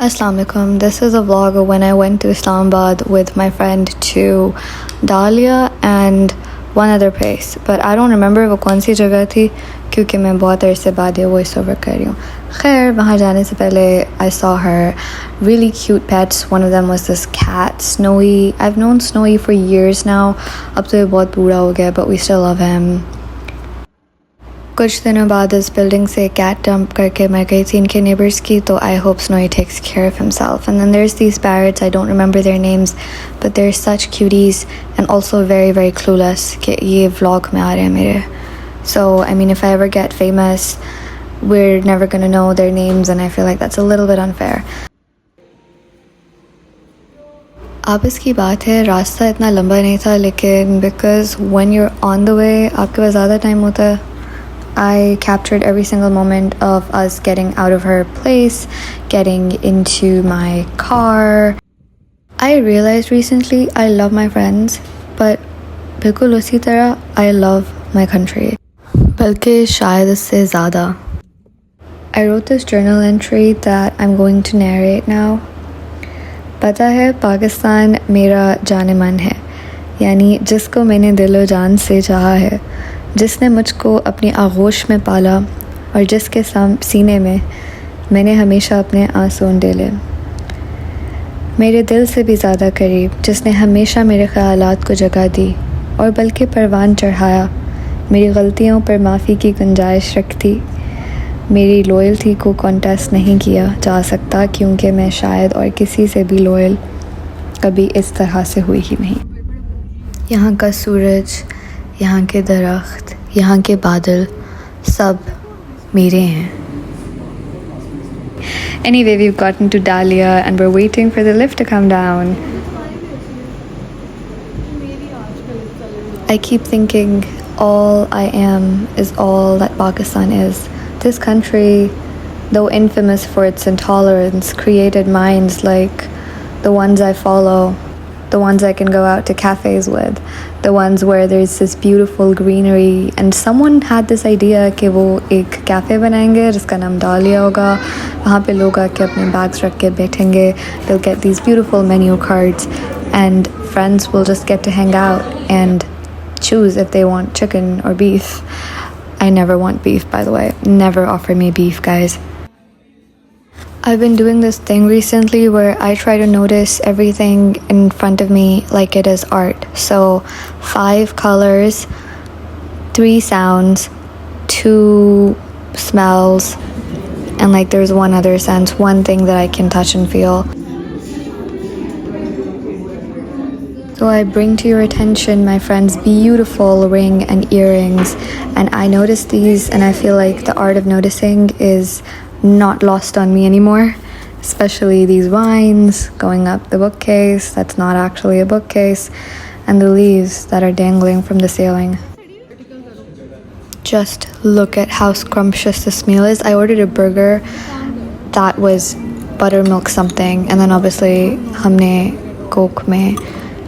Assalamu alaikum. This is a vlog of when I went to Islamabad with my friend to Dahlia and one other place. But I don't remember वो कौन सी जगह थी क्योंकि मैं बहुत अरसे बाद ये वॉइस ओवर कर रही हूँ. खैर वहाँ जाने से पहले I saw her really cute pets. One of them was this cat, Snowy. I've known Snowy for years now. अब तो ये बहुत बूढ़ा हो गया but we still love him. कुछ दिनों बाद इस बिल्डिंग से कैट डंप करके मर गई थी इनके नेबर्स की तो I hope Snowy takes care of himself. And then there's these parrots, I don't remember their names, but they're such cuties and also very very clueless कि ये vlog में आ रहे हैं मेरे. So I mean if I ever get famous we're never gonna know their names and I feel like that's a little bit unfair. अब इसकी बात है रास्ता इतना लंबा नहीं था लेकिन because when you're on the way आपके पास ज़्यादा टाइम होता है. I captured every single moment of us getting out of her place, getting into my car. I realized recently I love my friends, but बिल्कुल उसी तरह I love my country. बल्कि शायद इससे ज़्यादा. I wrote this journal entry that I'm going to narrate now. पता है पाकिस्तान मेरा जाने मन है, यानी जिसको मैंने दिलो जान से चाहा है, जिसने मुझको अपनी आगोश में पाला और जिसके सीने में मैंने हमेशा अपने आंसू डाले. मेरे दिल से भी ज़्यादा करीब जिसने हमेशा मेरे ख़यालात को जगह दी और बल्कि परवान चढ़ाया. मेरी गलतियों पर माफ़ी की गुंजाइश रखती. मेरी लॉयल्टी को कॉन्टेस्ट नहीं किया जा सकता क्योंकि मैं शायद और किसी से भी लॉयल कभी इस तरह से हुई ही नहीं. यहाँ का सूरज, यहाँ के दरख्त, यहाँ के बादल सब मेरे हैं. Anyway, we've gotten to Dahlia and we're waiting for the lift to come down. I keep thinking all I am is all that Pakistan is. This country, though infamous for its intolerance, created minds like the ones I follow, the ones I can go out to cafes with, the ones where there's this beautiful greenery and someone had this idea कि वो एक cafe बनाएंगे जिसका नाम Dahlia होगा. वहाँ पे लोग आके अपने bags रख के बैठेंगे. They'll get these beautiful menu cards and friends will just get to hang out and choose if they want chicken or beef. I never want beef, by the way. Never offer me beef, guys. I've been doing this thing recently where I try to notice everything in front of me like it is art. So 5 colors, 3 sounds, 2 smells, and like there's one other sense, one thing that I can touch and feel. So I bring to your attention my friend's beautiful ring and earrings, and I noticed these and I feel like the art of noticing is not lost on me anymore, especially these vines going up the bookcase that's not actually a bookcase and the leaves that are dangling from the ceiling. Just look at how scrumptious this meal is. I ordered a burger that was buttermilk something and then obviously हमने coke में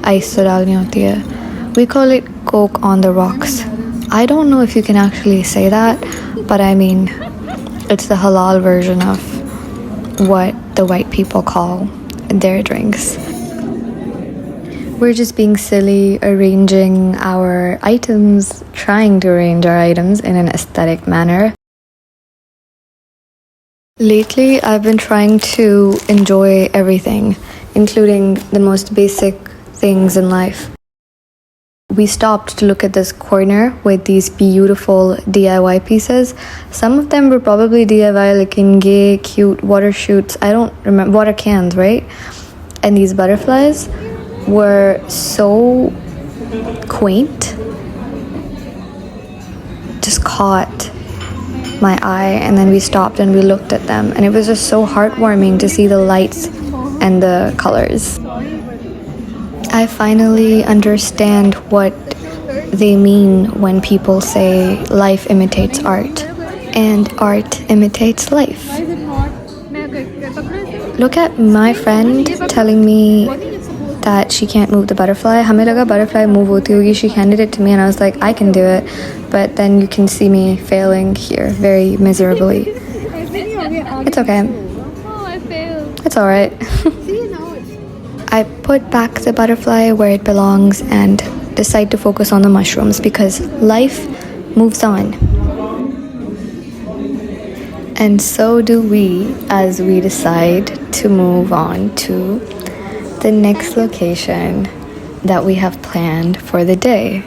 ice तो डालनी होती है. We call it coke on the rocks. I don't know if you can actually say that, but I mean it's the halal version of what the white people call their drinks. We're just being silly, arranging our items, trying to arrange our items in an aesthetic manner. Lately, I've been trying to enjoy everything, including the most basic things in life. We stopped to look at this corner with these beautiful DIY pieces. Some of them were probably DIY, like in gay, cute water shoots. I don't remember, water cans, right? And these butterflies were so quaint. Just caught my eye, and then we stopped and we looked at them. And it was just so heartwarming to see the lights and the colors. I finally understand what they mean when people say life imitates art and art imitates life. Look at my friend telling me that she can't move the butterfly. हमें लगा butterfly move होती होगी. She handed it to me and I was like, I can do it. But then you can see me failing here very miserably. It's okay. It's alright. I put back the butterfly where it belongs and decide to focus on the mushrooms because life moves on. And so do we as we decide to move on to the next location that we have planned for the day.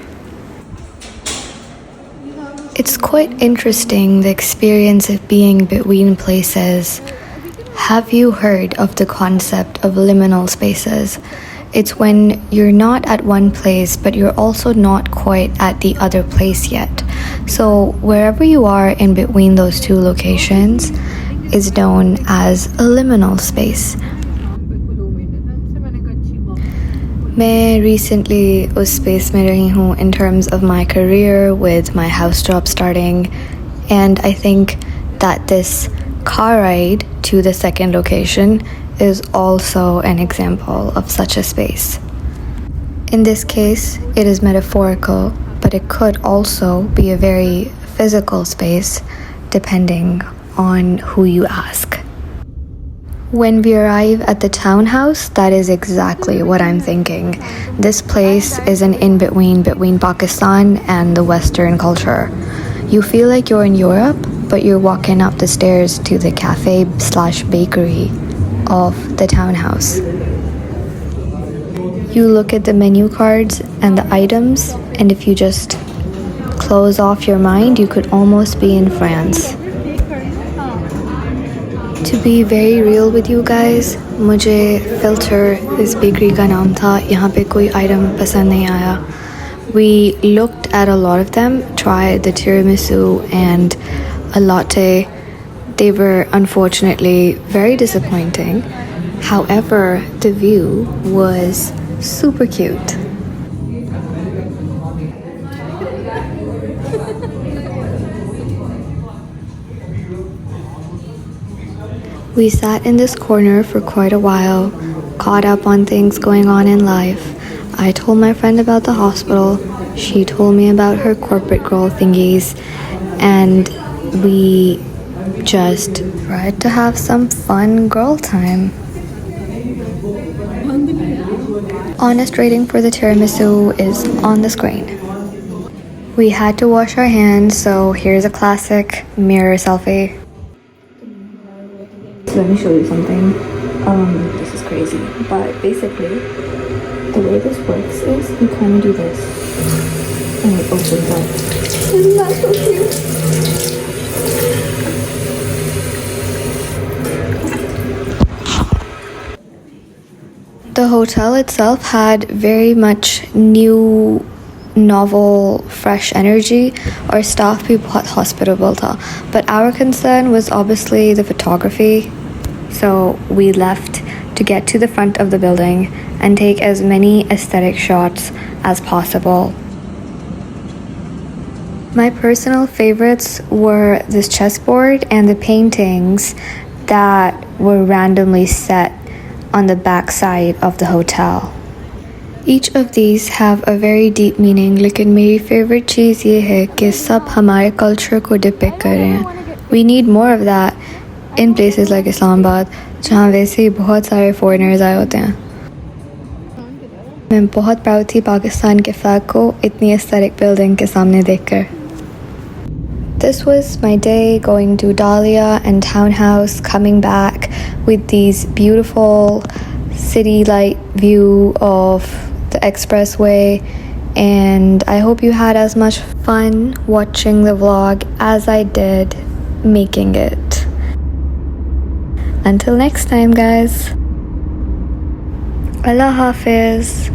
It's quite interesting, the experience of being between places. Have you heard of the concept of liminal spaces? It's when you're not at one place, but you're also not quite at the other place yet. So wherever you are in between those two locations is known as a liminal space. मैं recently उस space में रही हूँ in terms of my career with my house job starting, and I think that this car ride to the second location is also an example of such a space. In this case, it is metaphorical, but it could also be a very physical space depending on who you ask. When we arrive at the townhouse, that is exactly what I'm thinking. This place is an in-between between Pakistan and the Western culture. You feel like you're in Europe, but you're walking up the stairs to the cafe/bakery of the townhouse. You look at the menu cards and the items, and if you just close off your mind, you could almost be in France. To be very real with you guys, मुझे filter इस bakery का नाम था, यहाँ पे कोई item पसंद नहीं आया. We looked at a lot of them, tried the tiramisu and a latte. They were unfortunately very disappointing. However, the view was super cute. We sat in this corner for quite a while, caught up on things going on in life. I told my friend about the hospital, she told me about her corporate girl thingies, and we just tried to have some fun girl time. Honest rating for the tiramisu is on the screen. We had to wash our hands, so here's a classic mirror selfie. So let me show you something. This is crazy, but basically the way this works is you kind of do this and it opens up. Isn't that so cute? The hotel itself had very much new, novel, fresh energy. Our staff bhi bahut hospitable tha, but our concern was obviously the photography. So we left to get to the front of the building and take as many aesthetic shots as possible. My personal favorites were this chessboard and the paintings that were randomly set on the back side of the hotel. Each of these have a very deep meaning, लेकिन मेरी favorite चीज़ ये है कि सब हमारे culture को depict कर रहे हैं. We need more of that in places like Islamabad, जहाँ वैसे ही बहुत सारे foreigners आए होते हैं. मैं बहुत proud थी पाकिस्तान के flag को इतनी aesthetic building के सामने देखकर. This was my day going to Dahlia and Townhouse, coming back with these beautiful city light view of the expressway, and I hope you had as much fun watching the vlog as I did making it. Until next time, guys. Allah Hafiz.